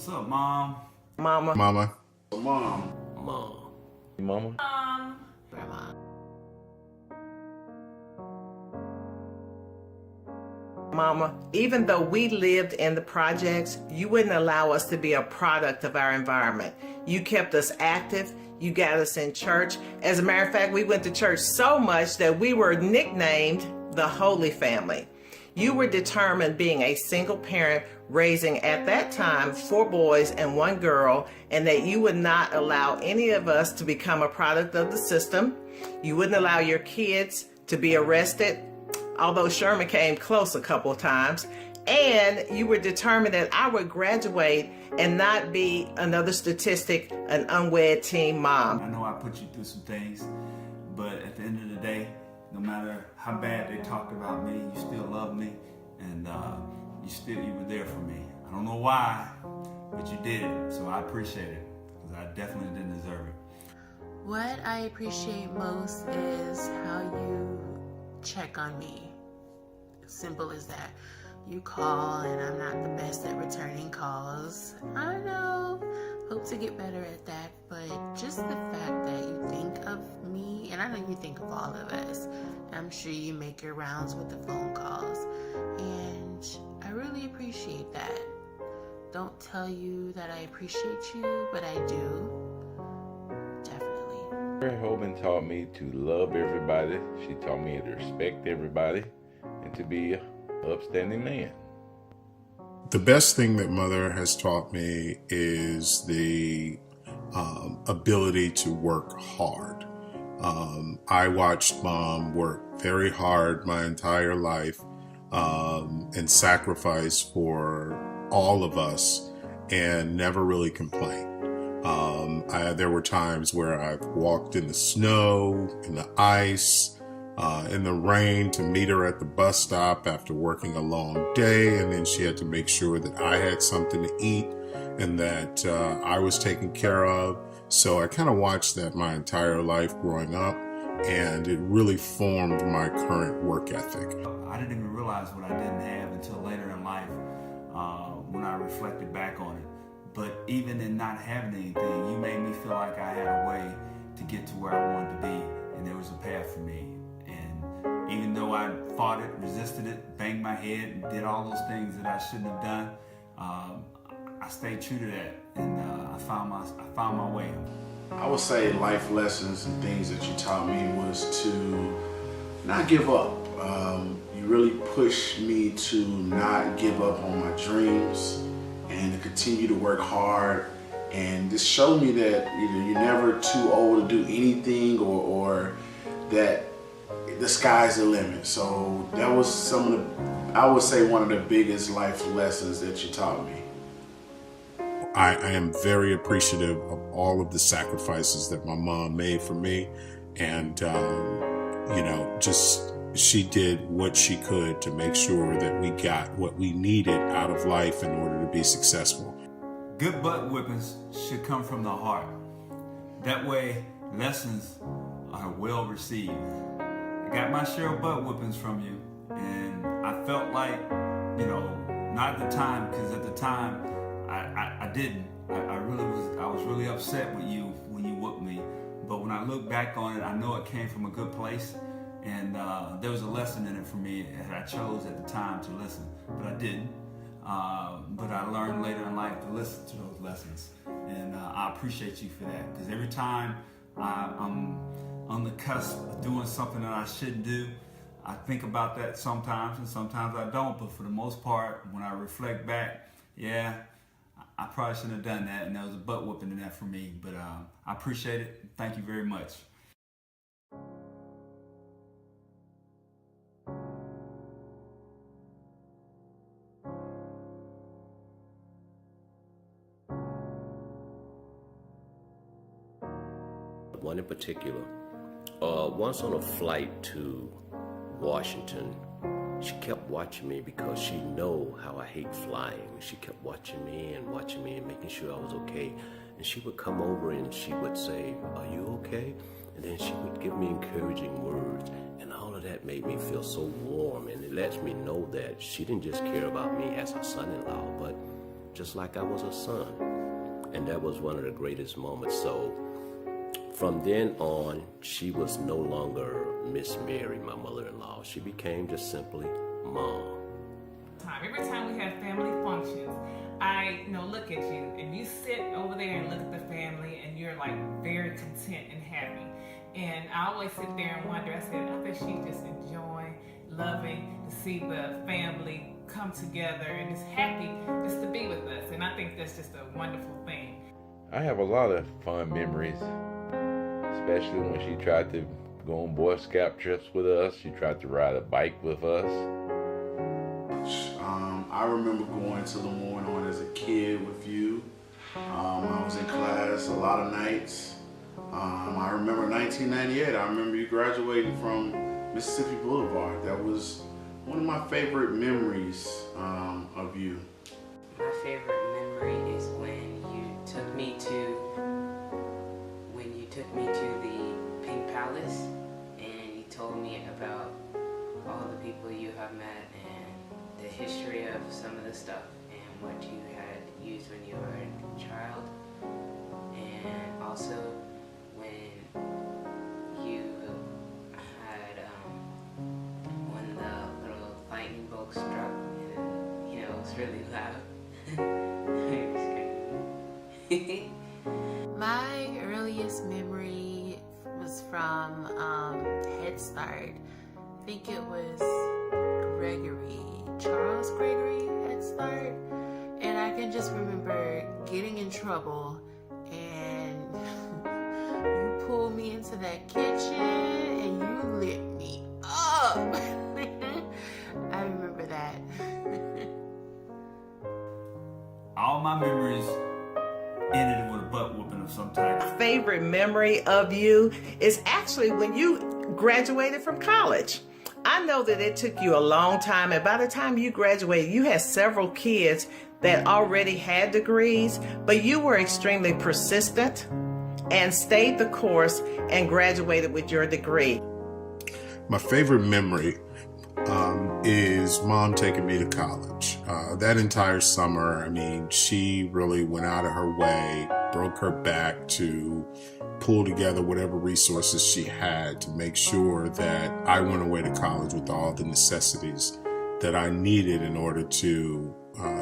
What's up, Mom? Mama. Mama. Mom. Mom. Mama. Grandma. Mama, even though we lived in the projects, you wouldn't allow us to be a product of our environment. You kept us active. You got us in church. As a matter of fact, we went to church so much that we were nicknamed the Holy Family. You were determined, being a single parent, raising at that time 4 boys and 1 girl, and that you would not allow any of us to become a product of the system. You wouldn't allow your kids to be arrested, although Sherman came close a couple of times. And you were determined that I would graduate and not be another statistic, an unwed teen mom. I know I put you through some things, but at the end of the day, no matter how bad they talked about me, you still loved me, and you were there for me. I don't know why, but you did it, so I appreciate it, because I definitely didn't deserve it. What I appreciate most is how you check on me. Simple as that. You call and I'm not the best at returning calls. I know. Hope to get better at that. But just the fact that you think of me, and I know you think of all of us. I'm sure you make your rounds with the phone calls. And I really appreciate that. Don't tell you that I appreciate you, but I do. Definitely. Mary Hoban taught me to love everybody. She taught me to respect everybody and to be an upstanding man. The best thing that Mother has taught me is the ability to work hard. I watched Mom work very hard my entire life and sacrifice for all of us and never really complain. There were times where I've walked in the snow, in the ice, in the rain to meet her at the bus stop after working a long day, and then she had to make sure that I had something to eat and that I was taken care of. So I kind of watched that my entire life growing up, and it really formed my current work ethic. I didn't even realize what I didn't have until later in life when I reflected back on it. But even in not having anything, you made me feel like I had a way to get to where I wanted to be, and there was a path for me. And even though I fought it, resisted it, banged my head, and did all those things that I shouldn't have done, I stayed true to that, and I found my way. I would say life lessons and things that you taught me was to not give up. You really pushed me to not give up on my dreams and to continue to work hard, and just showed me that you're never too old to do anything, or that the sky's the limit. So that was some of the, I would say, one of the biggest life lessons that you taught me. I am very appreciative of all of the sacrifices that my mom made for me, and just she did what she could to make sure that we got what we needed out of life in order to be successful. Good butt whippings should come from the heart. That way, lessons are well received. I got my share of butt whippings from you, and I felt like, not at the time, because at the time, I didn't. I was really upset with you when you whooped me. But when I look back on it, I know it came from a good place, and there was a lesson in it for me that I chose at the time to listen, but I didn't. But I learned later in life to listen to those lessons, and I appreciate you for that, because every time I'm on the cusp of doing something that I shouldn't do, I think about that sometimes, and sometimes I don't. But for the most part, when I reflect back, yeah, I probably shouldn't have done that, and there was a butt whooping in that for me. But I appreciate it. Thank you very much. One in particular, once on a flight to Washington, she kept watching me because she know how I hate flying. She kept watching me and making sure I was okay. And she would come over and she would say, "Are you okay?" And then she would give me encouraging words. And all of that made me feel so warm. And it lets me know that she didn't just care about me as her son-in-law, but just like I was her son. And that was one of the greatest moments. So from then on, she was no longer Miss Mary, my mother-in-law. She became just simply Mom. Every time we have family functions, I look at you and you sit over there and look at the family and you're like very content and happy. And I always sit there and wonder, I bet she's just enjoying, loving to see the family come together and just happy just to be with us. And I think that's just a wonderful thing. I have a lot of fun memories, especially when she tried to go on Boy Scout trips with us. She tried to ride a bike with us. I remember going to Lemoyne as a kid with you. I was in class a lot of nights. I remember 1998, I remember you graduating from Mississippi Boulevard. That was one of my favorite memories of you. My favorite memory is when you took me to the Pink Palace and you told me about all the people you have met and the history of some of the stuff and what you had used when you were a child. And also when you had when the little lightning bolt struck and it was really loud. My earliest memory was from Head Start. I think it was Charles Gregory Head Start. And I can just remember getting in trouble and you pulled me into that kitchen and you lit me up. I remember that. All my memories ended with a butt whooping of some type. My favorite memory of you is actually when you graduated from college. I know that it took you a long time, and by the time you graduated, you had several kids that already had degrees, but you were extremely persistent and stayed the course and graduated with your degree. My favorite memory is Mom taking me to college. That entire summer, she really went out of her way, broke her back to pull together whatever resources she had to make sure that I went away to college with all the necessities that I needed in order to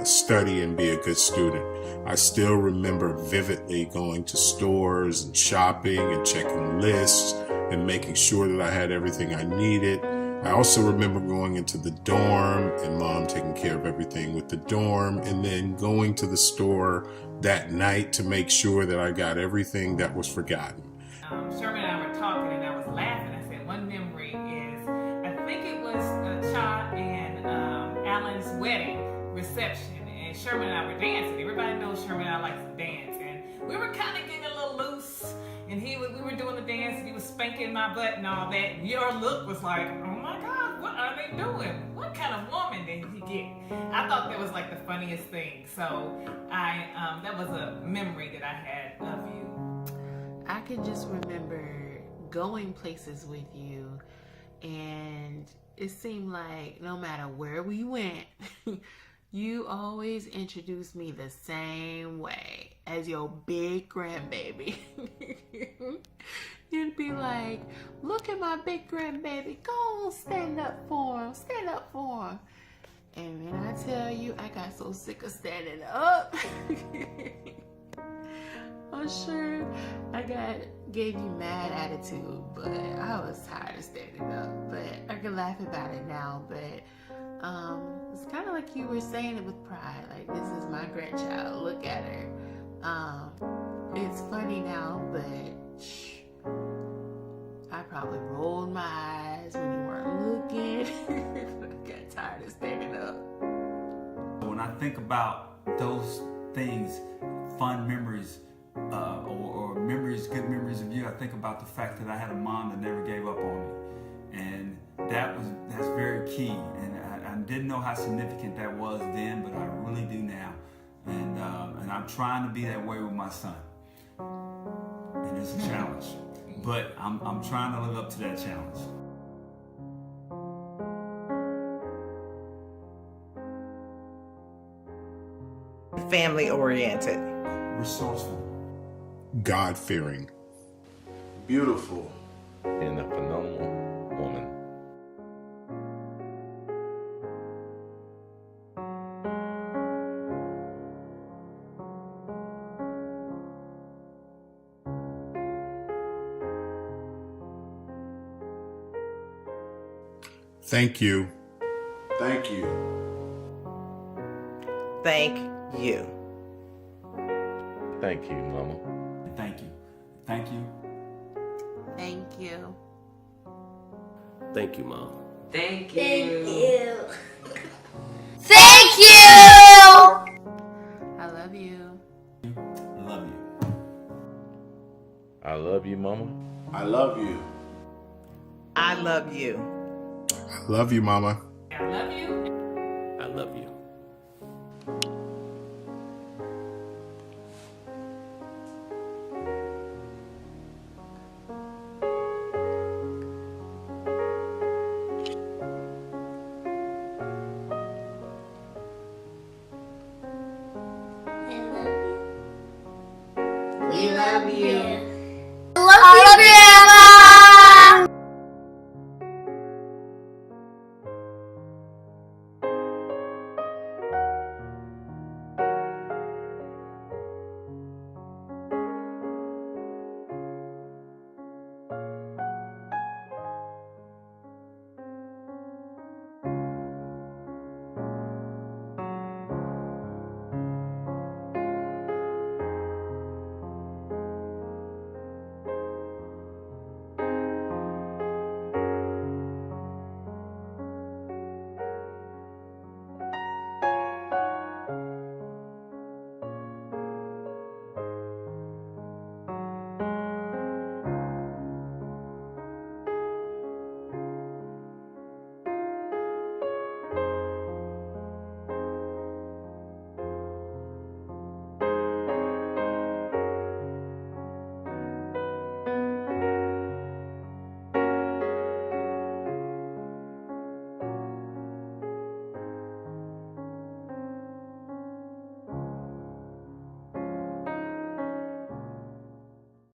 study and be a good student. I still remember vividly going to stores and shopping and checking lists and making sure that I had everything I needed. I also remember going into the dorm and Mom taking care of everything with the dorm, and then going to the store that night to make sure that I got everything that was forgotten. Sherman and I were talking and I was laughing. I said one memory is, I think it was Cha and Alan's wedding reception, and Sherman and I were dancing. Everybody knows Sherman and I like to dance, and we were kind of getting a little loose, and we were doing the dance and he was spanking my butt and all that, and your look was like, oh my God, what are they doing? What kind of woman did he get? I thought that was like the funniest thing. So that was a memory that I had of you. I can just remember going places with you, and it seemed like no matter where we went, you always introduced me the same way as your big grandbaby. You'd be like, look at my big grandbaby, go on, stand up for him, stand up for him. And when I tell you, I got so sick of standing up. I'm sure I gave you mad attitude, but I was tired of standing up. But I can laugh about it now, but it's kind of like you were saying it with pride, like, this is my grandchild, look at her. It's funny now, but I probably rolled my eyes when you weren't looking. I got tired of standing up. When I think about those things, fun memories, or memories, good memories of you, I think about the fact that I had a mom that never gave up on me, and that's very key. And I didn't know how significant that was then, but I really do now. And I'm trying to be that way with my son. And it's a challenge, but I'm trying to live up to that challenge. family oriented, resourceful, God-fearing, beautiful, and a phenomenal woman. Thank you. thank you, thank you. Thank you, Mama. thank you, thank you, Thank you. Thank you, Mom. Thank you. Thank you. Thank you. I love you. love you. I love you, Mama. I love you, I love you. I love you, Mama. I love you. I love you.